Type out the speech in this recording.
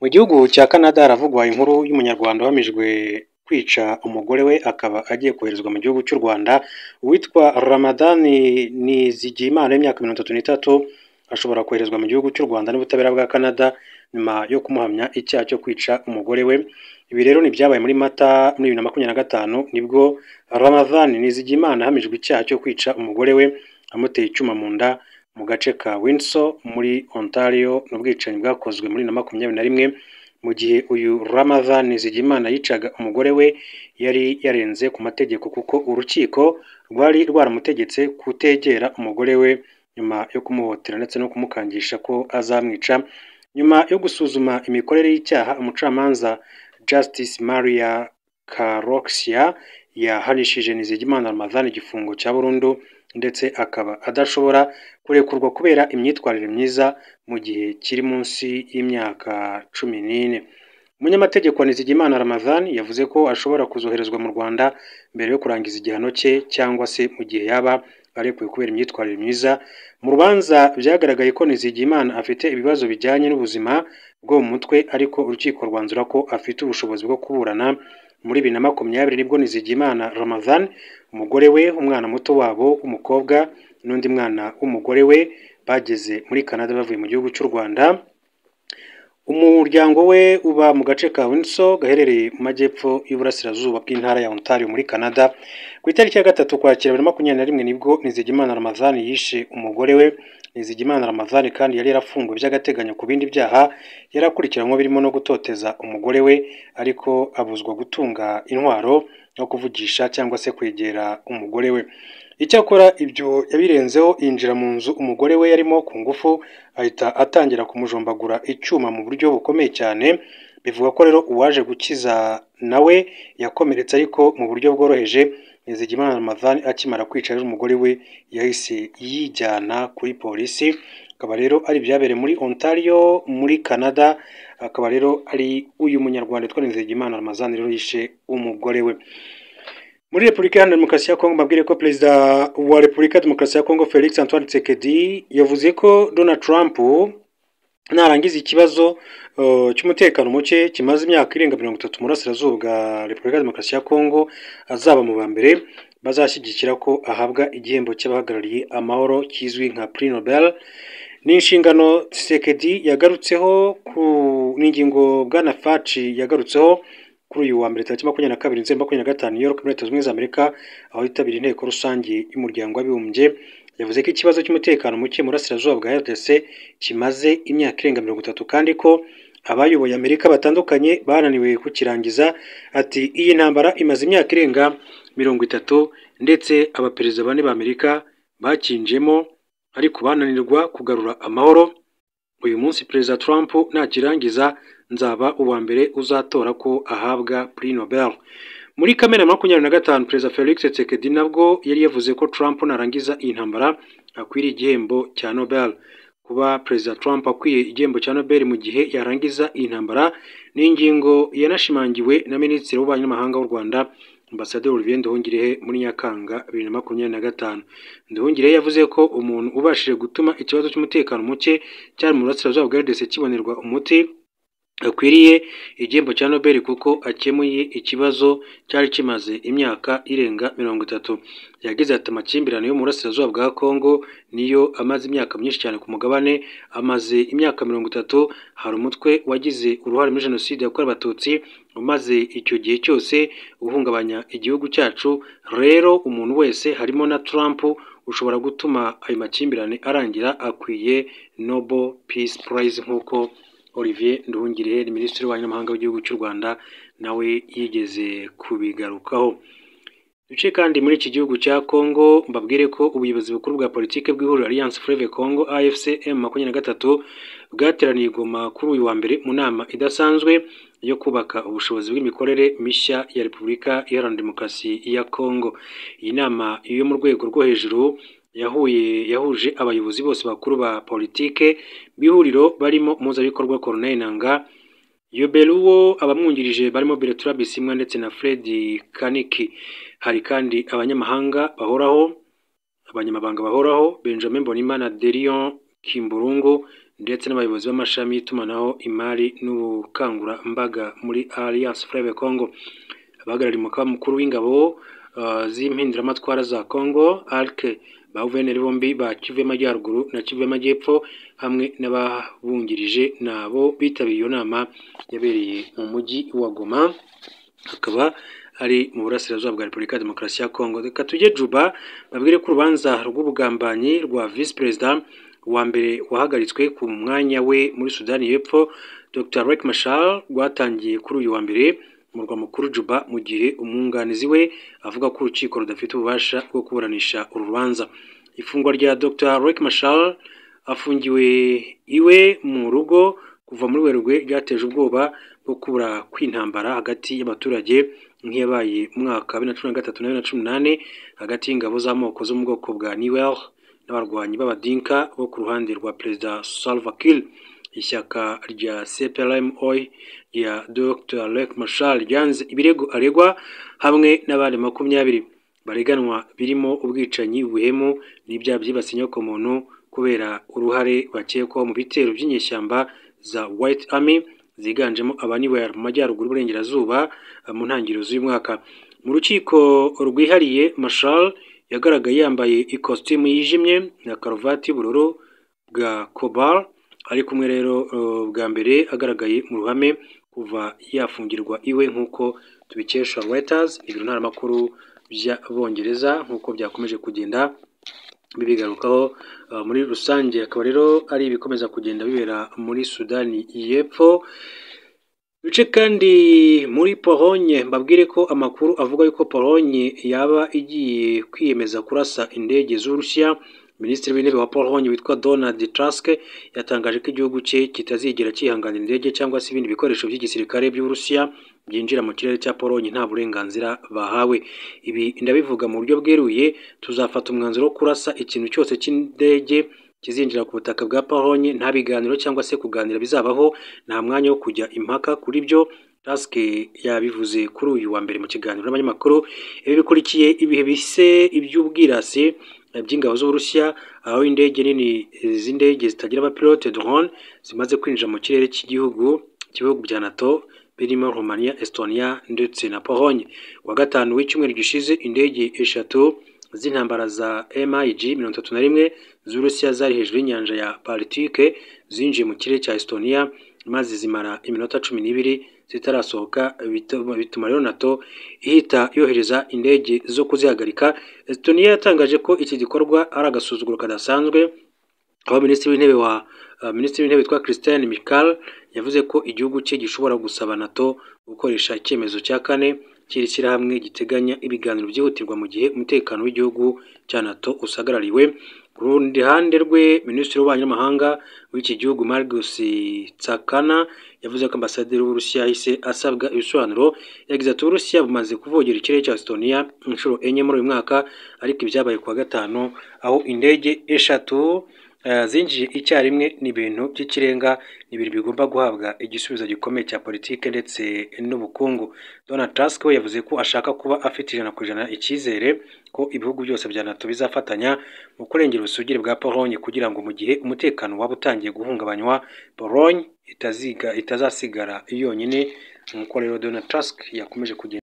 Mu gihugu cya Canada haravugwa inkuru y'umunyarwanda wamijwe kwica umugore we akaba agiye koherezwa mu gihugu cy'u Rwanda, uwitwa Ramadani Nizigiyimana w'imyaka 33 ashobora koherezwa mu gihugu cy'u Rwanda n'ubutabera bwa Canada nyuma yo kumuhamya icyaha cyo kwica umugore we. Ibi rero ni byabaye muri Mata muri 2025 nibwo Ramadani Nizigiyimana ahamijwe icyaha cyo kwica umugore we amuteye icyuma mu nda mu gace ka Windsor muri Ontario. N'ubwicanyi bwakozwe muri 2021 mu gihe uyu Ramadhan Nizigiyimana yicaga umugore we yari yarenze ku mategeko, kuko urukiko rwari rwaramutegetse kutegera umugore we nyuma yo kumuhotera ndetse no kumukangisha ko azamwica. Nyuma yo gusuzuma imikorere y'icyaha, umucamanza Justice Maria Karoxia yahanishije Nizigiyimana Ramadhan igifungo cya burundu ndetse akaba adashobora kurekurwa kubera imyitwarire myiza mu gihe kiri munsi y'imyaka 14. Umunyamategeko wa Nizigiyimana Ramadhan yavuze ko ashobora kuzoherezwa mu Rwanda mbere yo kurangiza igihano cye cyangwa se mu gihe yaba arekuwe kubera imyitwarire myiza. Mu rubanza byagaragaye ko Nizigiyimana afite ibibazo bijyanye n'ubuzima bwo mu mutwe, ariko urukiko rwanzura ko afite ubushobozi bwo kuburana. Muri 2020 nibwo Nizigiyimana Ramadhan, umugore we, umwana muto wabo w'umukobwa n'undi mwana w'umugore we bageze muri Canada bavuye mu gihugu cy'u Rwanda. Umuryango we uba mu gace ka Windsor gaherereye mu majyepfo y'uburasirazuba bw'intara ya Ontario muri Canada. Ku itariki ya 3 Ukwakira 2021 nibwo Nizigiyimana Ramadhan yishe umugore we. Nizigiyimana Ramadhan kandi yari yarafunguwe by'agateganyo ku bindi byaha yarakurikiranwe birimo no gutoteza umugore we, ariko abuzwa gutunga intwaro no kuvugisha cyangwa se kwegera umugore we. Icyakora ibyo yabirenzeho, yinjira mu nzu umugore we yarimo ku ngufu, ahita atangira kumujombagura icyuma mu buryo bukomeye cyane. Bivuga ko rero uwaje gukiza nawe yakomeretse ariko mu buryo bworoheje. Nizigiyimana Ramadhan akimara kwica umugore we yahise yijyana kuri polisi. Akaba rero ari byabereye muri Ontario muri Canada. Akaba rero ari uyu munyarwanda witwa Nizigiyimana Ramadhan rero yishe umugore we. Muri Repubulika ya Demokarasi ya Kongo, mbabwire ko Perezida wa Repubulika ya Demokarasi ya Kongo Felix Antoine Tshisekedi yavuze ko Donald Trump narangiza ikibazo cy'umutekano muke kimaze imyaka irenga 30 mu burasirazuba bwa Repubulika ya Demokarasi ya Kongo, azaba mu bambere bazashyigikira ko ahabwa igihembo cy'abahagarariye amahoro kizwi nka Prix Nobel. N'inshingano Tshisekedi yagarutseho ku n'ingingo bwana Faci yagarutseho kuri uyu wa mbere tariki 22 Nzeri 2025 New York muri Leta Zunze Ubumwe za Amerika, aho yitabiriye inteko rusange y'umuryango w'abibumbye. Yavuze ko ikibazo cy'umutekano muke mu burasirazuba bwa RDC kimaze imyaka irenga 30 kandi ko abayoboye Amerika batandukanye bananiwe kukirangiza. Ati iyi ntambara imaze imyaka irenga 30 ndetse abaperezida bane ba Amerika bakinjemo ariko bananirwa kugarura amahoro. Uyu munsi Perezida Trump nakirangiza nzaba uwa mbere uzatora ko ahabwa Prix Nobel. Muri Kamena 2025 Perezida Felix Tshisekedi nabwo yari yavuze ko Trump narangiza iyi ntambara akwiriye igihembo cya Nobel. Kuba Perezida Trump akwiye igihembo cya Nobel mu gihe yarangiza iyi ntambara ni ingingo yanashimangiwe na Minisitiri w'Ububanyi n'Amahanga w'u Rwanda Ambasaderi Olivier Nduhungirehe muri Nyakanga 2025. Nduhungirehe yavuze ko umuntu ubashije gutuma ikibazo cy'umutekano muke cyari mu burasirazuba bwa RDC kibonerwa umuti akwiriye igihembo cya Nobel, kuko akemuye ikibazo cyari kimaze imyaka irenga 30. Yagize ati amakimbirane yo mu burasirazuba bwa Kongo niyo amaze imyaka myinshi cyane ku mugabane, amaze imyaka 30. Hari umutwe wagize uruhare muri jenoside yakorewe abatutsi umaze icyo gihe cyose uhungabanya igihugu cyacu. Rero umuntu wese harimo na Trump ushobora gutuma ayo makimbirane arangira akwiye Nobel Peace Prize, nk'uko Olivier Nduhungirehe ni Minisitiri w'Ububanyi n'Amahanga w'igihugu cy'u Rwanda nawe yigeze kubigarukaho. Duce kandi muri iki gihugu cya Kongo, mbabwire ko ubuyobozi bukuru bwa politike bw'ihuriro Alliance Fleuve Congo AFC M23 bwateraniye Goma kuri uyu wa mbere mu nama idasanzwe yo kubaka ubushobozi bw'imikorere mishya ya Repubulika Iharanira Demokarasi ya Kongo. Iyi nama yo mu rwego rwo hejuru yahuje abayobozi bose bakuru ba politike b'ihuriro barimo umuhuzabikorwa Corneille Nangaa, Yobeluwo, abamwungirije barimo Bertrand Bisimwa ndetse na Fred Kaniki. Hari kandi abanyamabanga bahoraho Benjamin Bonima na Derion Kimburungu ndetse n'abayobozi b'amashami y'itumanaho, imari n'ubukangurambaga muri Alliance Fleuve Congo. Abahagarariye umukaba mukuru w'ingabo z'impinduramatwara za Congo ALC, ba guverineri bombi ba Kivu y'Amajyaruguru na Kivu y'Amajyepfo hamwe n'ababungirije nabo bitabiriye iyo nama yabereye mu mujyi wa Goma, akaba ari mu burasirazuba bwa Repubulika ya Demokarasi ya Congo. Reka tujye Juba babwire ko urubanza rw'ubugambanyi rwa Vice President wa mbere wahagaritswe ku mwanya we muri Sudani y'Epfo Dr. Riek Machar rwatangiye kuri uyu wa mbere mu murwa mukuru Juba, mu gihe umwunganizi we avuga ko urukiko rudafite ububasha bwo kuburanisha uru rubanza. Ifungwa rya Dr. Riek Machar afungiwe iwe mu rugo kuva muri Werurwe ryateje ubwoba bwo kubura kw'intambara hagati y'abaturage nk'iyabaye mu mwaka wa 2013 na 2018 hagati y'ingabo z'amoko zo mu bwoko bwa Nuer n'abarwanyi b'abadinka bo ku ruhande rwa Perezida Salva Kiir. Ishyaka rya CPLM-OI ya Dr. Riek Machar ryanze ibirego aregwa hamwe n'abandi 20 bareganwa birimo ubwicanyi, ubuhemu n'ibyaha byibasiye inyokomuntu kubera uruhare bakekwaho mu bitero by'inyeshyamba za White Army ziganjemo abaniwera mu majyaruguru y'uburengerazuba mu ntangiriro z'uyu mwaka. Mu rukiko rwihariye, Machar yagaragaye yambaye ikositimu yijimye na karuvati y'ubururu bwa cobalt, ari kumwe rero bwa mbere agaragaye mu ruhame kuva yafungirwa iwe nk'uko tubikesha Reuters, ibiro ntaramakuru by'Abongereza, nk'uko byakomeje kugenda bibigarukaho muri rusange. Akaba rero ari ibikomeza kugenda bibera muri Sudani y'Epfo. Bice kandi muri Pologne, mbabwire ko amakuru avuga yuko Pologne yaba igiye kwiyemeza kurasa indege z'Uburusiya. Minisitiri w'intebe wa Pologne witwa Donald Tusk yatangaje ko igihugu cye kitazigera cyihanganira indege cyangwa se ibindi bikoresho by'igisirikare by'Uburusiya byinjira mu kirere cya Pologne nta burenganzira bahawe. Ibi ndabivuga mu buryo bweruye, tuzafata umwanzuro wo kurasa ikintu cyose cy'indege kizinjira ku butaka bwa Pologne, nta biganiro cyangwa se kuganira bizabaho, nta mwanya wo kujya impaka kuri byo. Tusk yabivuze kuri uyu wa mbere mu kiganiro n'abanyamakuru. Ibi bikurikiye ibihe bise iby'ubwirasi by'ingabo z'Uburusiya, aho indege nini z'indege zitagira abapilote drone zimaze kwinjira mu kirere cy'igihugu bya NATO birimo Romania, Estonia ndetse na Pologne. Wa gatanu w'icyumweru gishize, indege eshatu z'intambara za MiG-31 z'Uburusiya zari hejuru y'inyanja ya Baltike zinjiye mu kirere cya Estonia maze zimara iminota 12 zitarasohoka, bituma rero NATO ihita yohereza indege zo kuzihagarika. Estonia yatangaje ko iki gikorwa ari agasuzuguro kadasanzwe, aho Minisitiri w'intebe witwa Christian Mikal yavuze ko igihugu cye gishobora gusaba NATO gukoresha icyemezo cya kane cy'iri shyirahamwe giteganya ibiganiro byihutirwa mu gihe umutekano w'igihugu cya NATO usagarariwe. Ku rundi ruhande rwe, Minisitiri w'ububanyi n'amahanga w'iki gihugu Margus Tsakana yavuze ko ambasaderi w'Uburusiya yahise asabwa ibisobanuro. Yagize ati Uburusiya bumaze kuvogera ikirere cya Estonia inshuro 4 muri uyu mwaka, ariko ibyabaye kuwa gatanu aho indege eshatu zinjiye icyarimwe ni ibintu by'ikirenga, ni ibintu bigomba guhabwa igisubizo gikomeye cya politike ndetse n'ubukungu. Donald Tusk we yavuze ko ashaka kuba afite 100% icyizere ko ibihugu byose bya NATO bizafatanya mu kurengera ubusugire bwa Pologne kugira ngo mu gihe umutekano waba utangiye guhungabanywa, Pologne itazasigara yonyine, nk'uko rero Donald Tusk yakomeje kugenda